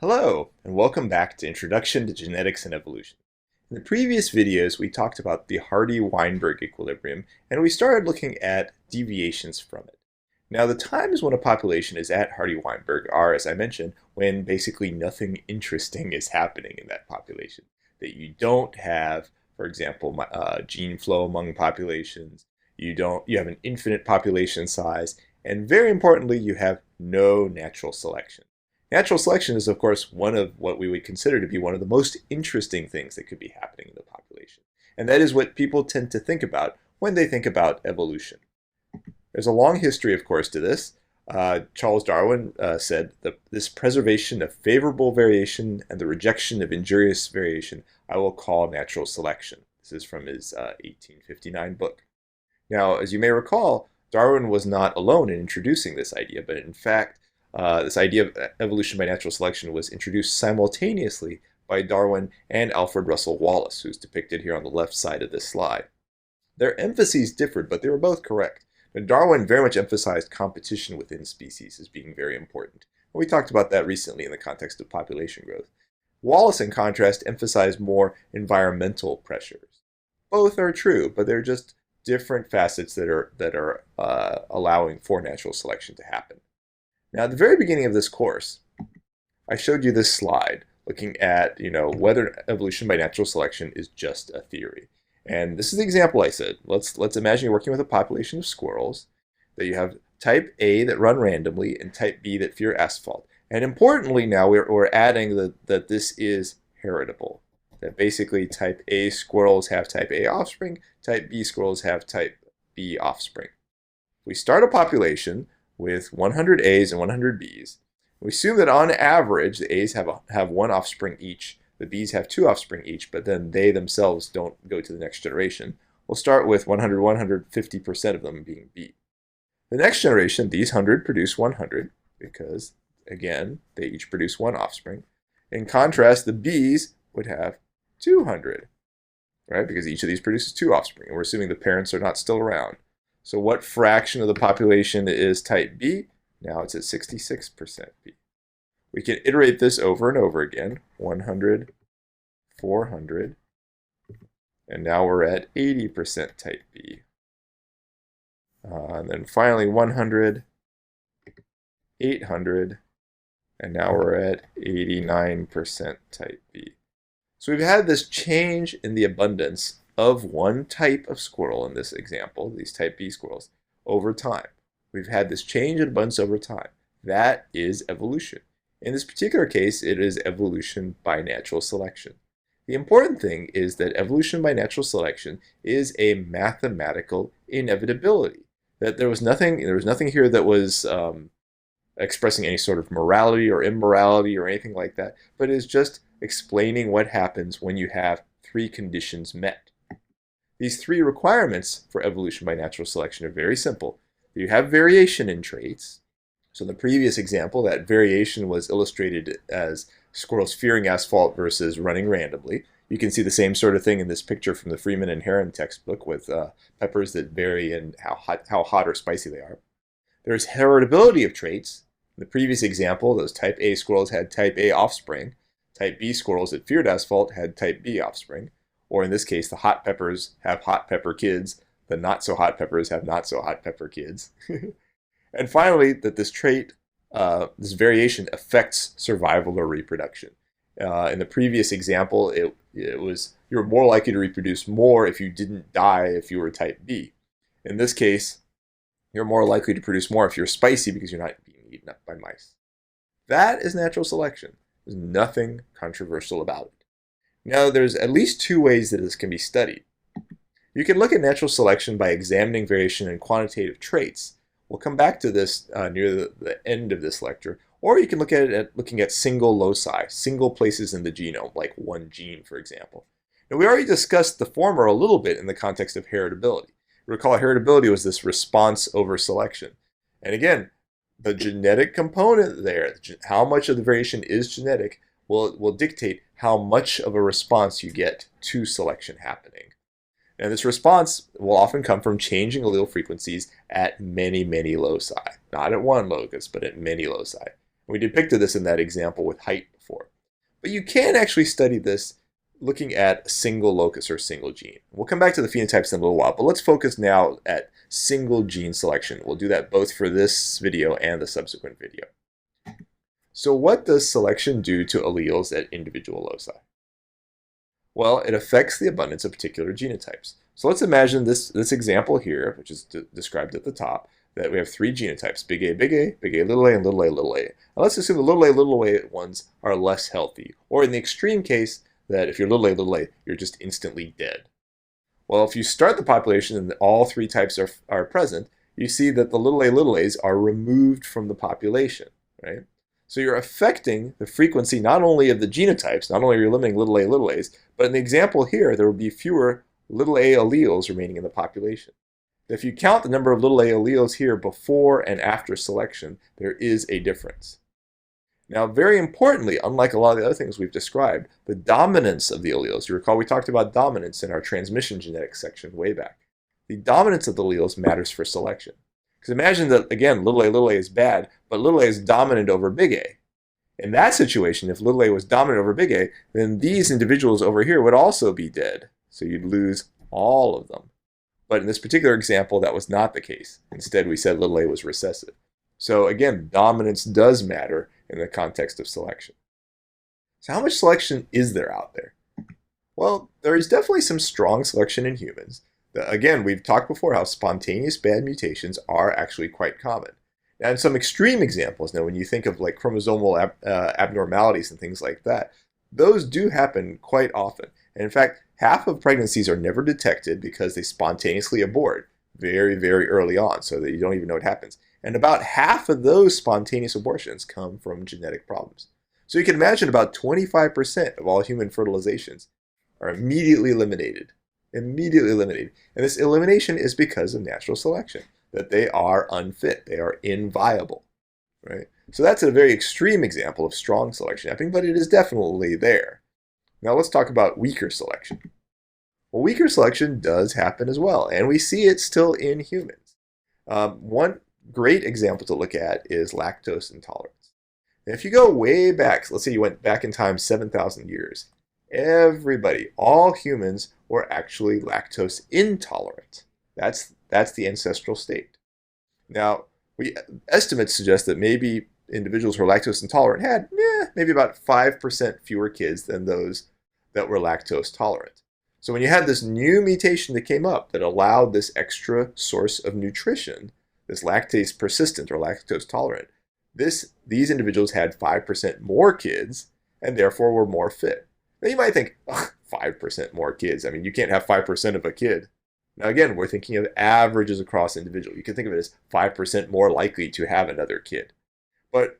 Hello, and welcome back to Introduction to Genetics and Evolution. In the previous videos, we talked about the Hardy-Weinberg equilibrium, and we started looking at deviations from it. Now, the times when a population is at Hardy-Weinberg are, as I mentioned, when basically nothing interesting is happening in that population. That you don't have, for example, gene flow among populations, you have an infinite population size, and very importantly, you have no natural selection. Natural selection is, of course, one of what we would consider to be one of the most interesting things that could be happening in the population. And that is what people tend to think about when they think about evolution. There's a long history, of course, to this. Charles Darwin said that this preservation of favorable variation and the rejection of injurious variation I will call natural selection. This is from his 1859 book. Now, as you may recall, Darwin was not alone in introducing this idea, but in fact, this idea of evolution by natural selection was introduced simultaneously by Darwin and Alfred Russel Wallace, who's depicted here on the left side of this slide. Their emphases differed, but they were both correct. And Darwin very much emphasized competition within species as being very important. And we talked about that recently in the context of population growth. Wallace, in contrast, emphasized more environmental pressures. Both are true, but they're just different facets that are allowing for natural selection to happen. Now, at the very beginning of this course, I showed you this slide looking at, whether evolution by natural selection is just a theory. And this is the example I said. Let's imagine you're working with a population of squirrels, that you have type A that run randomly and type B that fear asphalt. And importantly now, we're adding that this is heritable. That basically type A squirrels have type A offspring, type B squirrels have type B offspring. We start a population with 100 A's and 100 B's. We assume that on average, the A's have one offspring each, the B's have two offspring each, but then they themselves don't go to the next generation. We'll start with 150% of them being B. The next generation, these 100 produce 100, because, again, they each produce one offspring. In contrast, the B's would have 200, right? Because each of these produces two offspring, and we're assuming the parents are not still around. So what fraction of the population is type B? Now it's at 66% B. We can iterate this over and over again. 100, 400, and now we're at 80% type B. And then finally 100, 800, and now we're at 89% type B. So we've had this change in the abundance of one type of squirrel in this example, these type B squirrels, over time. We've had this change in abundance over time. That is evolution. In this particular case, it is evolution by natural selection. The important thing is that evolution by natural selection is a mathematical inevitability. That there was nothing here that was expressing any sort of morality or immorality or anything like that, but it is just explaining what happens when you have three conditions met. These three requirements for evolution by natural selection are very simple. You have variation in traits. So in the previous example, that variation was illustrated as squirrels fearing asphalt versus running randomly. You can see the same sort of thing in this picture from the Freeman and Heron textbook with peppers that vary in how hot or spicy they are. There's heritability of traits. In the previous example, those type A squirrels had type A offspring. Type B squirrels that feared asphalt had type B offspring. Or in this case, the hot peppers have hot pepper kids. The not so hot peppers have not so hot pepper kids. And finally, that this trait, this variation affects survival or reproduction. In the previous example, it was you were more likely to reproduce more if you didn't die if you were type B. In this case, you're more likely to produce more if you're spicy because you're not being eaten up by mice. That is natural selection. There's nothing controversial about it. Now, there's at least two ways that this can be studied. You can look at natural selection by examining variation in quantitative traits. We'll come back to this near the end of this lecture. Or you can look at it looking at single loci, single places in the genome, like one gene, for example. Now, we already discussed the former a little bit in the context of heritability. Recall, heritability was this response over selection. And again, the genetic component there, how much of the variation is genetic, will dictate how much of a response you get to selection happening. And this response will often come from changing allele frequencies at many, many loci. Not at one locus, but at many loci. We depicted this in that example with height before. But you can actually study this looking at a single locus or a single gene. We'll come back to the phenotypes in a little while, but let's focus now at single gene selection. We'll do that both for this video and the subsequent video. So what does selection do to alleles at individual loci? Well, it affects the abundance of particular genotypes. So let's imagine this example here, which is described at the top, that we have three genotypes, big A, little a, and little a, little a. Now let's assume the little a ones are less healthy, or in the extreme case, that if you're little a, you're just instantly dead. Well, if you start the population and all three types are present, you see that the little a's are removed from the population, right? So you're affecting the frequency not only of the genotypes, not only are you limiting little a's, but in the example here, there will be fewer little a alleles remaining in the population. If you count the number of little a alleles here before and after selection, there is a difference. Now, very importantly, unlike a lot of the other things we've described, the dominance of the alleles, you recall we talked about dominance in our transmission genetics section way back. The dominance of the alleles matters for selection. Because imagine that, again, little a is bad, but little a is dominant over big A. In that situation, if little a was dominant over big A, then these individuals over here would also be dead. So you'd lose all of them. But in this particular example, that was not the case. Instead, we said little a was recessive. So again, dominance does matter in the context of selection. So how much selection is there out there? Well, there is definitely some strong selection in humans. Again, we've talked before how spontaneous bad mutations are actually quite common. And some extreme examples, now when you think of like chromosomal abnormalities and things like that, those do happen quite often. And in fact, half of pregnancies are never detected because they spontaneously abort very, very early on, so that you don't even know what happens. And about half of those spontaneous abortions come from genetic problems. So you can imagine about 25% of all human fertilizations are immediately eliminated. Immediately eliminated. And this elimination is because of natural selection, that they are unfit, they are inviable, right? So that's a very extreme example of strong selection happening, but it is definitely there. Now let's talk about weaker selection. Well, weaker selection does happen as well, and we see it still in humans. One great example to look at is lactose intolerance. And if you go way back, let's say you went back in time 7,000 years, everybody, all humans, were actually lactose intolerant. That's the ancestral state. Now, estimates suggest that maybe individuals who are lactose intolerant had maybe about 5% fewer kids than those that were lactose tolerant. So when you had this new mutation that came up that allowed this extra source of nutrition, this lactase persistent or lactose tolerant, these individuals had 5% more kids and therefore were more fit. Now you might think, 5% more kids. I mean, you can't have 5% of a kid. Now again, we're thinking of averages across individual. You can think of it as 5% more likely to have another kid. But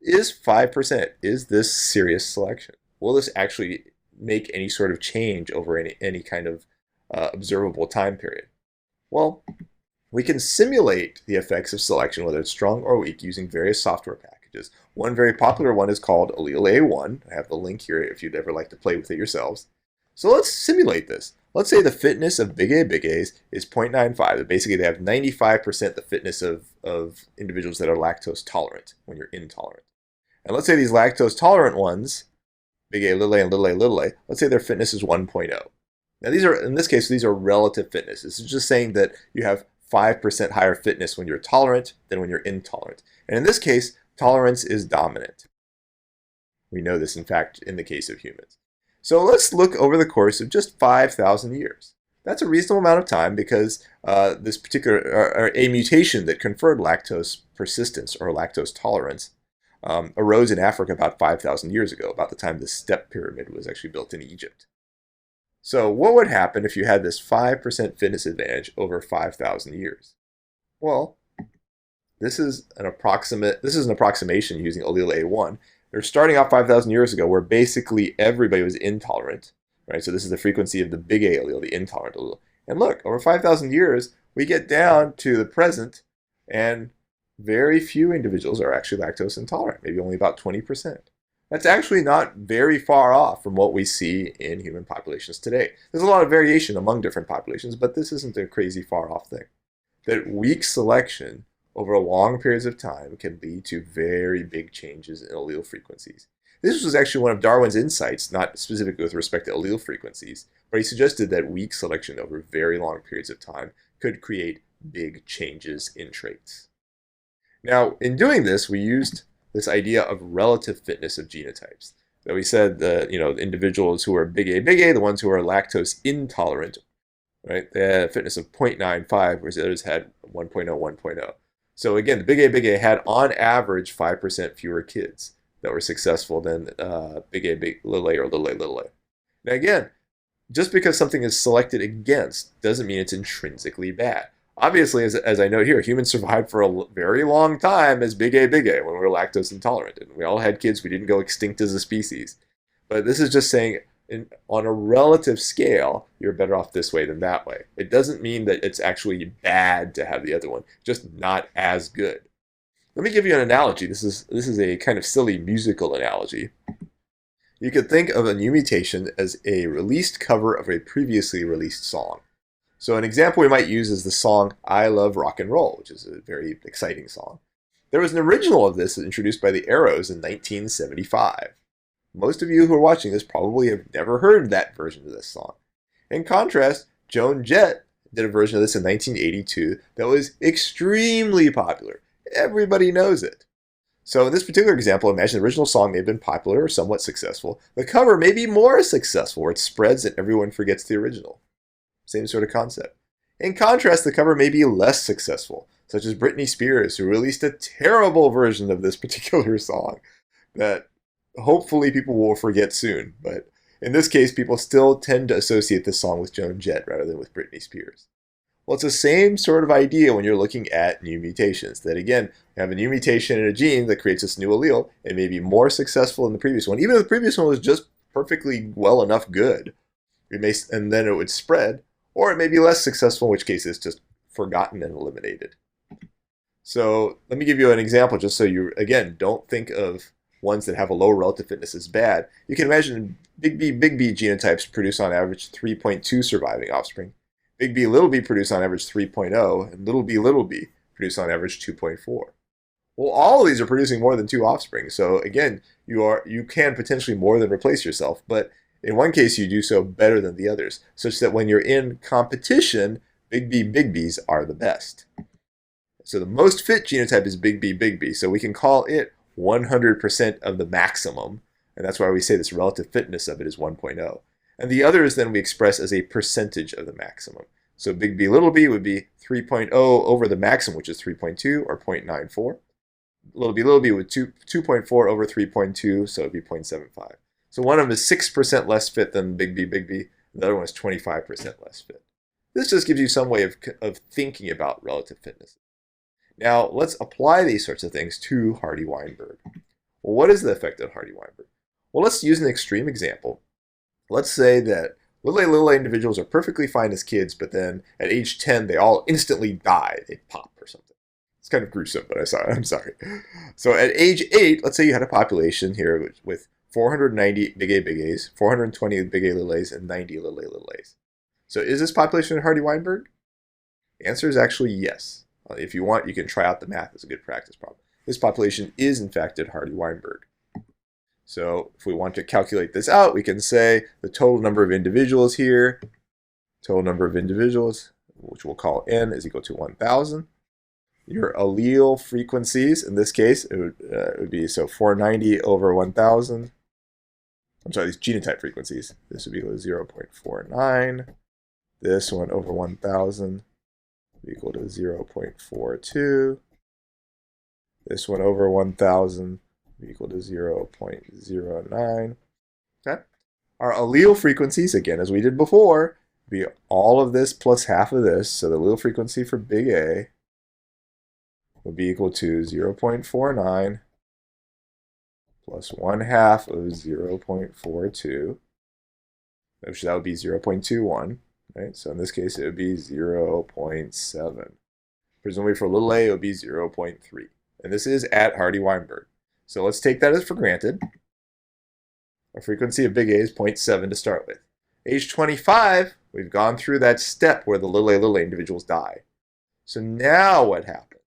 is 5%, is this serious selection? Will this actually make any sort of change over any kind of observable time period? Well, we can simulate the effects of selection, whether it's strong or weak, using various software packages. One very popular one is called Allele A1. I have the link here if you'd ever like to play with it yourselves. So let's simulate this. Let's say the fitness of big A's is 0.95. Basically, they have 95% the fitness of individuals that are lactose tolerant when you're intolerant. And let's say these lactose tolerant ones, big A, and little a, let's say their fitness is 1.0. Now these are, in this case, these are relative fitness. This is just saying that you have 5% higher fitness when you're tolerant than when you're intolerant. And in this case, tolerance is dominant. We know this, in fact, in the case of humans. So let's look over the course of just 5,000 years. That's a reasonable amount of time because this particular, a mutation that conferred lactose persistence or lactose tolerance arose in Africa about 5,000 years ago, about the time the step pyramid was actually built in Egypt. So what would happen if you had this 5% fitness advantage over 5,000 years? Well, this is an approximation using allele A1. They're starting off 5,000 years ago where basically everybody was intolerant, right? So this is the frequency of the big A allele, the intolerant allele. And look, over 5,000 years, we get down to the present, and very few individuals are actually lactose intolerant, maybe only about 20%. That's actually not very far off from what we see in human populations today. There's a lot of variation among different populations, but this isn't a crazy far off thing. That weak selection over long periods of time can lead to very big changes in allele frequencies. This was actually one of Darwin's insights, not specifically with respect to allele frequencies, but he suggested that weak selection over very long periods of time could create big changes in traits. Now, in doing this, we used this idea of relative fitness of genotypes. That we said that, the individuals who are big A, the ones who are lactose intolerant, right, they had a fitness of 0.95, whereas the others had 1.0, 1.0. So again, the big A had on average 5% fewer kids that were successful than big A, little a, or little a, little a. Now again, just because something is selected against doesn't mean it's intrinsically bad. Obviously, as I note here, humans survived for a very long time as big A when we were lactose intolerant. And we all had kids. We didn't go extinct as a species. But this is just saying, on a relative scale, you're better off this way than that way. It doesn't mean that it's actually bad to have the other one, just not as good. Let me give you an analogy. This is a kind of silly musical analogy. You could think of a new mutation as a released cover of a previously released song. So an example we might use is the song I Love Rock and Roll, which is a very exciting song. There was an original of this introduced by the Arrows in 1975. Most of you who are watching this probably have never heard that version of this song. In contrast, Joan Jett did a version of this in 1982 that was extremely popular. Everybody knows it. So in this particular example, imagine the original song may have been popular or somewhat successful. The cover may be more successful, where it spreads and everyone forgets the original. Same sort of concept. In contrast, the cover may be less successful, such as Britney Spears, who released a terrible version of this particular song that hopefully people will forget soon. But in this case, people still tend to associate this song with Joan Jett rather than with Britney Spears. Well, it's the same sort of idea when you're looking at new mutations. That again, you have a new mutation in a gene that creates this new allele. It may be more successful than the previous one, even if the previous one was just perfectly well enough good. And then it would spread. Or it may be less successful, in which case it's just forgotten and eliminated. So let me give you an example just so you, again, don't think of ones that have a low relative fitness as bad. You can imagine big B genotypes produce on average 3.2 surviving offspring. Big B, little b produce on average 3.0, and little b produce on average 2.4. Well, all of these are producing more than 2 offspring. So again, you can potentially more than replace yourself, but in one case, you do so better than the others, such that when you're in competition, big Bs are the best. So the most fit genotype is big B, so we can call it 100% of the maximum, and that's why we say this relative fitness of it is 1.0. And the others then we express as a percentage of the maximum. So big B, little b would be 3.0 over the maximum, which is 3.2, or 0.94. Little b would 2.4 over 3.2, so it would be 0.75. So one of them is 6% less fit than big B. The other one is 25% less fit. This just gives you some way of thinking about relative fitness. Now, let's apply these sorts of things to Hardy-Weinberg. Well, what is the effect of Hardy-Weinberg? Well, let's use an extreme example. Let's say that little a individuals are perfectly fine as kids, but then at age 10, they all instantly die. They pop or something. It's kind of gruesome, but I'm sorry. So at age 8, let's say you had a population here with 490 big A's, 420 big A little a's, and 90 little a's. So is this population Hardy-Weinberg? The answer is actually yes. If you want, you can try out the math as a good practice problem. This population is in fact at Hardy-Weinberg. So if we want to calculate this out, we can say the total number of individuals here, which we'll call n, is equal to 1,000. Your allele frequencies, in this case, it would be, so 490 over 1,000. I'm sorry, these genotype frequencies. This would be equal to 0.49. This one over 1,000 would be equal to 0.42. This one over 1,000 would be equal to 0.09. Okay. Our allele frequencies, again, as we did before, would be all of this plus half of this. So the allele frequency for big A would be equal to 0.49 plus 1/2 of 0.42, which that would be 0.21, right? So in this case, it would be 0.7. Presumably for little a, it would be 0.3. And this is at Hardy-Weinberg. So let's take that as for granted. Our frequency of big A is 0.7 to start with. Age 25, we've gone through that step where the little a individuals die. So now what happens?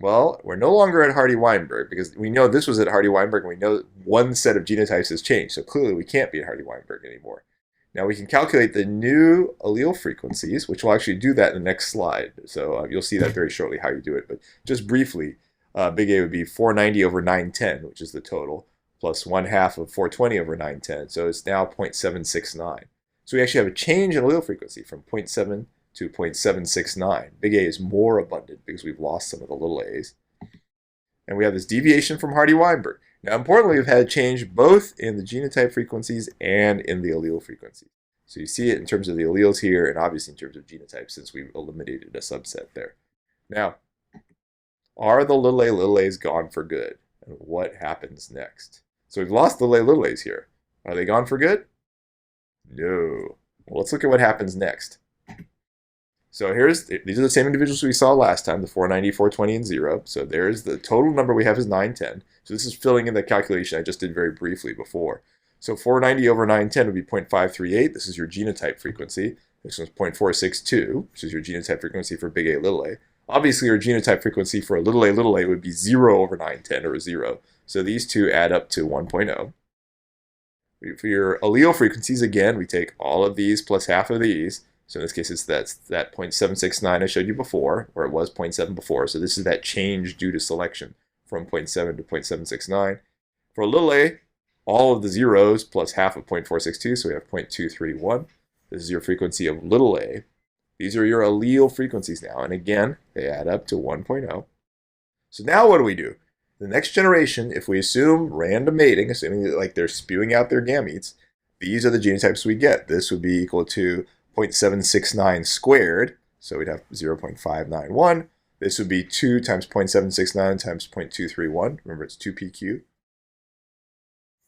Well, we're no longer at Hardy-Weinberg because we know this was at Hardy-Weinberg and we know one set of genotypes has changed. So clearly we can't be at Hardy-Weinberg anymore. Now we can calculate the new allele frequencies, which we'll actually do that in the next slide. So you'll see that very shortly how you do it. But just briefly, big A would be 490 over 910, which is the total, plus 1/2 of 420 over 910. So it's now 0.769. So we actually have a change in allele frequency from 0.7 to 0.769. Big A is more abundant because we've lost some of the little a's. And we have this deviation from Hardy-Weinberg. Now, importantly, we've had a change both in the genotype frequencies and in the allele frequencies. So you see it in terms of the alleles here, and obviously in terms of genotypes since we've eliminated a subset there. Now, are the little a's gone for good? And what happens next? So we've lost the little a's here. Are they gone for good? No. Well, let's look at what happens next. So these are the same individuals we saw last time, the 490, 420, and 0. So there's the total number we have is 910. So this is filling in the calculation I just did very briefly before. So 490 over 910 would be 0.538. This is your genotype frequency. This one's 0.462, which is your genotype frequency for big A, little a. Obviously, your genotype frequency for a little a would be 0 over 910, or a 0. So these two add up to 1.0. For your allele frequencies, again, we take all of these plus half of these. So in this case, it's that 0.769 I showed you before, where it was 0.7 before. So this is that change due to selection from 0.7 to 0.769. For little a, all of the zeros plus half of 0.462, so we have 0.231. This is your frequency of little a. These are your allele frequencies now, and again, they add up to 1.0. So now what do? The next generation, if we assume random mating, assuming that like they're spewing out their gametes, these are the genotypes we get. This would be equal to 0.769 squared, so we'd have 0.591. This would be 2 times 0.769 times 0.231. Remember, it's 2pq.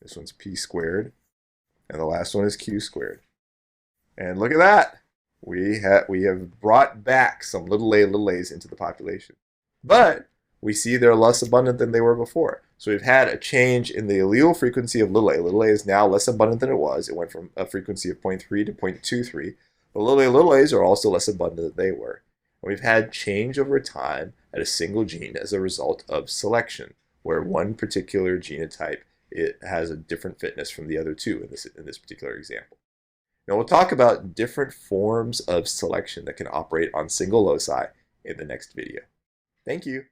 This one's p squared, and the last one is q squared. And look at that. We have brought back some little a's into the population. But we see they're less abundant than they were before. So we've had a change in the allele frequency of little a. Little a is now less abundant than it was. It went from a frequency of 0.3 to 0.23. But little a's are also less abundant than they were. And we've had change over time at a single gene as a result of selection, where one particular genotype it has a different fitness from the other two in this particular example. Now we'll talk about different forms of selection that can operate on single loci in the next video. Thank you.